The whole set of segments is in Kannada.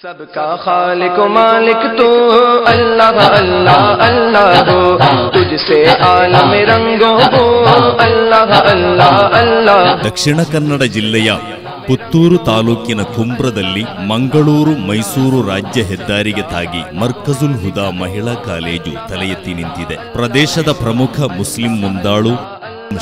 सबका खालिक मालिक तू अल्लाह अल्लाह अल्लाह हो, तुझसे आलम रंगो हो अल्लाह अल्लाह अल्लाह। ದಕ್ಷಿಣ ಕನ್ನಡ ಜಿಲ್ಲೆಯ ಪುತ್ತೂರು ತಾಲೂಕಿನ ಕುಂಬ್ರದಲ್ಲಿ ಮಂಗಳೂರು ಮೈಸೂರು ರಾಜ್ಯ ಹೆದ್ದಾರಿಗೆ ತಾಗಿ ಮರ್ಕಜುಲ್ ಹುದಾ ಮಹಿಳಾ ಕಾಲೇಜು ತಲೆ ಎತ್ತಿ ನಿಂತಿದೆ. ಪ್ರದೇಶದ ಪ್ರಮುಖ ಮುಸ್ಲಿಂ ಮುಂದಾಳು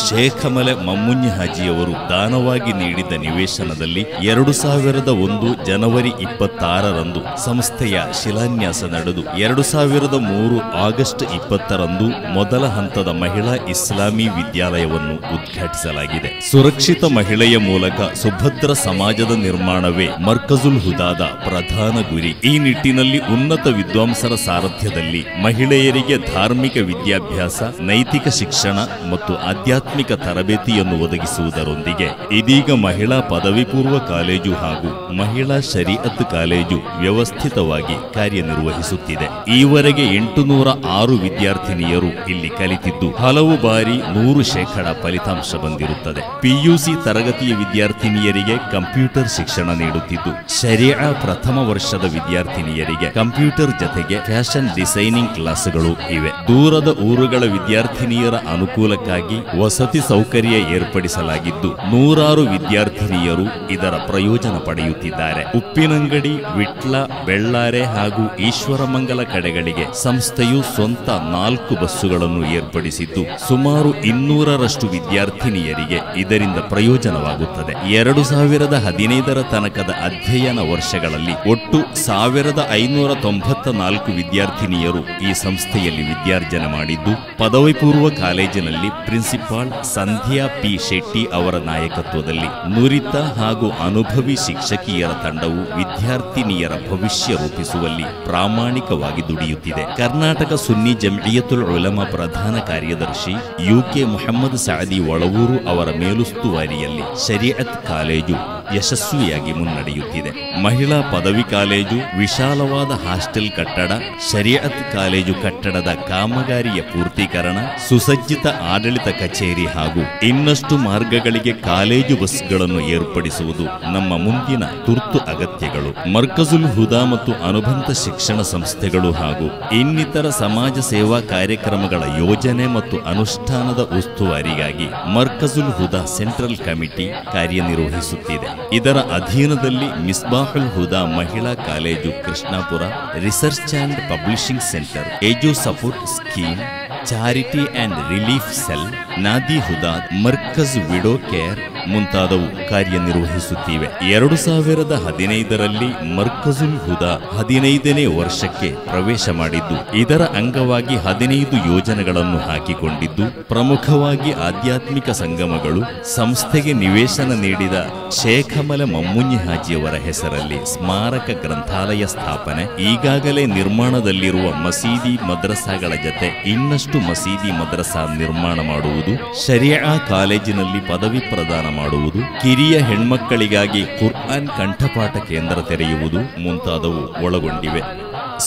ಶೇಖಮಲೆ ಮಮ್ಮುഞ്ഞ ಹಾಜಿಯವರು ದಾನವಾಗಿ ನೀಡಿದ ನಿವೇಶನದಲ್ಲಿ 2001 ಜನವರಿ 26ರಂದು ಸಂಸ್ಥೆಯ ಶಿಲಾನ್ಯಾಸ ನಡೆದು 2003 ಆಗಸ್ಟ್ 20ರಂದು ಮೊದಲ ಹಂತದ ಮಹಿಳಾ ಇಸ್ಲಾಮಿ ವಿದ್ಯಾಲಯವನ್ನು ಉದ್ಘಾಟಿಸಲಾಗಿದೆ. ಸುರಕ್ಷಿತ ಮಹಿಳೆಯ ಮೂಲಕ ಸುಭದ್ರ ಸಮಾಜದ ನಿರ್ಮಾಣವೇ ಮರ್ಕಜುಲ್ ಹುದಾದ ಪ್ರಧಾನ ಗುರಿ. ಈ ನಿಟ್ಟಿನಲ್ಲಿ ಉನ್ನತ ವಿದ್ವಾಂಸರ ಸಾರಥ್ಯದಲ್ಲಿ ಮಹಿಳೆಯರಿಗೆ ಧಾರ್ಮಿಕ ವಿದ್ಯಾಭ್ಯಾಸ, ನೈತಿಕ ಶಿಕ್ಷಣ ಮತ್ತು ಆಧ್ಯಾತ್ಮಿಕ ತರಬೇತಿಯನ್ನು ಒದಗಿಸುವುದರೊಂದಿಗೆ ಇದೀಗ ಮಹಿಳಾ ಪದವಿ ಪೂರ್ವ ಕಾಲೇಜು ಹಾಗೂ ಮಹಿಳಾ ಶರೀಅತ್ ಕಾಲೇಜು ವ್ಯವಸ್ಥಿತವಾಗಿ ಕಾರ್ಯನಿರ್ವಹಿಸುತ್ತಿದೆ. ಈವರೆಗೆ 806 ವಿದ್ಯಾರ್ಥಿನಿಯರು ಇಲ್ಲಿ ಕಲಿತಿದ್ದು ಹಲವು ಬಾರಿ 100% ಫಲಿತಾಂಶ ಬಂದಿರುತ್ತದೆ. ಪಿಯುಸಿ ತರಗತಿಯ ವಿದ್ಯಾರ್ಥಿನಿಯರಿಗೆ ಕಂಪ್ಯೂಟರ್ ಶಿಕ್ಷಣ ನೀಡುತ್ತಿದ್ದು, ಶರೀಅ ಪ್ರಥಮ ವರ್ಷದ ವಿದ್ಯಾರ್ಥಿನಿಯರಿಗೆ ಕಂಪ್ಯೂಟರ್ ಜೊತೆಗೆ ಫ್ಯಾಷನ್ ಡಿಸೈನಿಂಗ್ ಕ್ಲಾಸ್ಗಳು ಇವೆ. ದೂರದ ಊರುಗಳ ವಿದ್ಯಾರ್ಥಿನಿಯರ ಅನುಕೂಲಕ್ಕಾಗಿ ವಸತಿ ಸೌಕರ್ಯ ಏರ್ಪಡಿಸಲಾಗಿದ್ದು 100 ವಿದ್ಯಾರ್ಥಿನಿಯರು ಇದರ ಪ್ರಯೋಜನ ಪಡೆಯುತ್ತಿದ್ದಾರೆ. ಉಪ್ಪಿನಂಗಡಿ, ವಿಟ್ಲ, ಬೆಳ್ಳಾರೆ ಹಾಗೂ ಈಶ್ವರಮಂಗಲ ಕಡೆಗಳಿಗೆ ಸಂಸ್ಥೆಯು ಸ್ವಂತ 4 ಬಸ್ಸುಗಳನ್ನು ಏರ್ಪಡಿಸಿದ್ದು ಸುಮಾರು 200ರಷ್ಟು ವಿದ್ಯಾರ್ಥಿನಿಯರಿಗೆ ಇದರಿಂದ ಪ್ರಯೋಜನವಾಗುತ್ತದೆ. 2015ರ ತನಕದ ಅಧ್ಯಯನ ವರ್ಷಗಳಲ್ಲಿ ಒಟ್ಟು 1594 ವಿದ್ಯಾರ್ಥಿನಿಯರು ಈ ಸಂಸ್ಥೆಯಲ್ಲಿ ವಿದ್ಯಾರ್ಜನೆ ಮಾಡಿದ್ದು, ಪದವಿ ಪೂರ್ವ ಕಾಲೇಜಿನಲ್ಲಿ ಪ್ರಿನ್ಸಿಪಾಲ್ ಸಂಧ್ಯಾ ಪಿ ಶೆಟ್ಟಿ ಅವರ ನಾಯಕತ್ವದಲ್ಲಿ ನುರಿತ ಹಾಗೂ ಅನುಭವಿ ಶಿಕ್ಷಕಿಯರ ತಂಡವು ವಿದ್ಯಾರ್ಥಿನಿಯರ ಭವಿಷ್ಯ ರೂಪಿಸುವಲ್ಲಿ ಪ್ರಾಮಾಣಿಕವಾಗಿ ದುಡಿಯುತ್ತಿದೆ. ಕರ್ನಾಟಕ ಸುನ್ನಿ ಜಮ್ಇಯತುಲ್ ಉಲಮಾ ಪ್ರಧಾನ ಕಾರ್ಯದರ್ಶಿ ಯುಕೆ ಮುಹಮ್ಮದ್ ಸಾದಿ ಒಳವೂರು ಅವರ ಮೇಲುಸ್ತುವಾರಿಯಲ್ಲಿ ಶರೀಅತ್ ಕಾಲೇಜು ಯಶಸ್ವಿಯಾಗಿ ಮುನ್ನಡೆಯುತ್ತಿದೆ. ಮಹಿಳಾ ಪದವಿ ಕಾಲೇಜು, ವಿಶಾಲವಾದ ಹಾಸ್ಟೆಲ್ ಕಟ್ಟಡ, ಶರೀಅತ್ ಕಾಲೇಜು ಕಟ್ಟಡದ ಕಾಮಗಾರಿಯ ಪೂರ್ತೀಕರಣ, ಸುಸಜ್ಜಿತ ಆಡಳಿತ ಕಚೇರಿ ಹಾಗೂ ಇನ್ನಷ್ಟು ಮಾರ್ಗಗಳಿಗೆ ಕಾಲೇಜು ಬಸ್ಗಳನ್ನು ಏರ್ಪಡಿಸುವುದು ನಮ್ಮ ಮುಂದಿನ ತುರ್ತು ಅಗತ್ಯಗಳು. ಮರ್ಕಜುಲ್ ಹುದಾ ಮತ್ತು ಅನುಬಂಧ ಶಿಕ್ಷಣ ಸಂಸ್ಥೆಗಳು ಹಾಗೂ ಇನ್ನಿತರ ಸಮಾಜ ಸೇವಾ ಕಾರ್ಯಕ್ರಮಗಳ ಯೋಜನೆ ಮತ್ತು ಅನುಷ್ಠಾನದ ಉಸ್ತುವಾರಿಗಾಗಿ ಮರ್ಕಜುಲ್ ಹುದಾ ಸೆಂಟ್ರಲ್ ಕಮಿಟಿ ಕಾರ್ಯನಿರ್ವಹಿಸುತ್ತಿದೆ. ಇದರ ಅಧೀನದಲ್ಲಿ ಮಿಸ್ಬಾಹುಲ್ ಹುದಾ ಮಹಿಳಾ college Krishnapura, research and publishing centre, edu support scheme, charity and relief cell, ನಾದಿ ಹುದಾ, ಮರ್ಕಜ್ ವಿಡೋ ಕೇರ್ ಮುಂತಾದವು ಕಾರ್ಯನಿರ್ವಹಿಸುತ್ತಿವೆ. 2015ರಲ್ಲಿ ಮರ್ಕಜುಲ್ ಹುದಾ 15ನೇ ವರ್ಷಕ್ಕೆ ಪ್ರವೇಶ ಮಾಡಿದ್ದು, ಇದರ ಅಂಗವಾಗಿ 15 ಯೋಜನೆಗಳನ್ನು ಹಾಕಿಕೊಂಡಿದ್ದು, ಪ್ರಮುಖವಾಗಿ ಆಧ್ಯಾತ್ಮಿಕ ಸಂಗಮಗಳು, ಸಂಸ್ಥೆಗೆ ನಿವೇಶನ ನೀಡಿದ ಶೇಖಮಲ ಮಮ್ಮುഞ്ഞ ಹಾಜಿಯವರ ಹೆಸರಲ್ಲಿ ಸ್ಮಾರಕ ಗ್ರಂಥಾಲಯ ಸ್ಥಾಪನೆ, ಈಗಾಗಲೇ ನಿರ್ಮಾಣದಲ್ಲಿರುವ ಮಸೀದಿ ಮದ್ರಸಾಗಳ ಜತೆ ಇನ್ನಷ್ಟು ಮಸೀದಿ ಮದ್ರಸಾ ನಿರ್ಮಾಣ ಮಾಡುವುದು, ಶರೀಅ ಕಾಲೇಜಿನಲ್ಲಿ ಪದವಿ ಪ್ರದಾನ ಮಾಡುವುದು, ಕಿರಿಯ ಹೆಣ್ಮಕ್ಕಳಿಗಾಗಿ ಕುರ್ಆನ್ ಕಂಠಪಾಠ ಕೇಂದ್ರ ತೆರೆಯುವುದು ಮುಂತಾದವು ಒಳಗೊಂಡಿವೆ.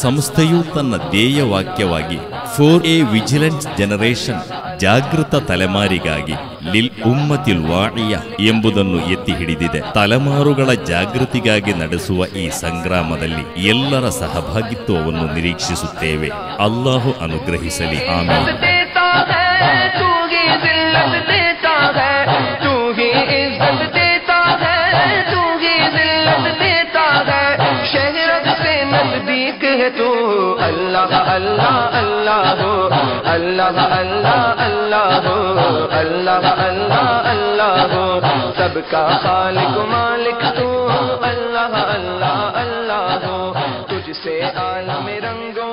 ಸಂಸ್ಥೆಯು ತನ್ನ ಧ್ಯೇಯ ವಾಕ್ಯವಾಗಿ ಫಾರ್ ಎ ವಿಜಿಲೆಂಟ್ ಜನರೇಷನ್, ಜಾಗೃತ ತಲೆಮಾರಿಗಾಗಿ, ಲಿಲ್ ಉಮ್ಮತಿಲ್ ವಾಯಿಯ ಎಂಬುದನ್ನು ಎತ್ತಿ ಹಿಡಿದಿದೆ. ತಲೆಮಾರುಗಳ ಜಾಗೃತಿಗಾಗಿ ನಡೆಸುವ ಈ ಸಂಗ್ರಾಮದಲ್ಲಿ ಎಲ್ಲರ ಸಹಭಾಗಿತ್ವವನ್ನು ನಿರೀಕ್ಷಿಸುತ್ತೇವೆ. ಅಲ್ಲಾಹು ಅನುಗ್ರಹಿಸಲಿ. ಆಮೀನ್. तू अल्लाह अल्लाह अल्लाह हो, अल्लाह अल्लाह अल्लाह हो, अल्लाह अल्लाह अल्लाह हो, सबका खालिक मालिक तू अल्लाह अल्लाह अल्लाह हो, तुझसे आलम रंगो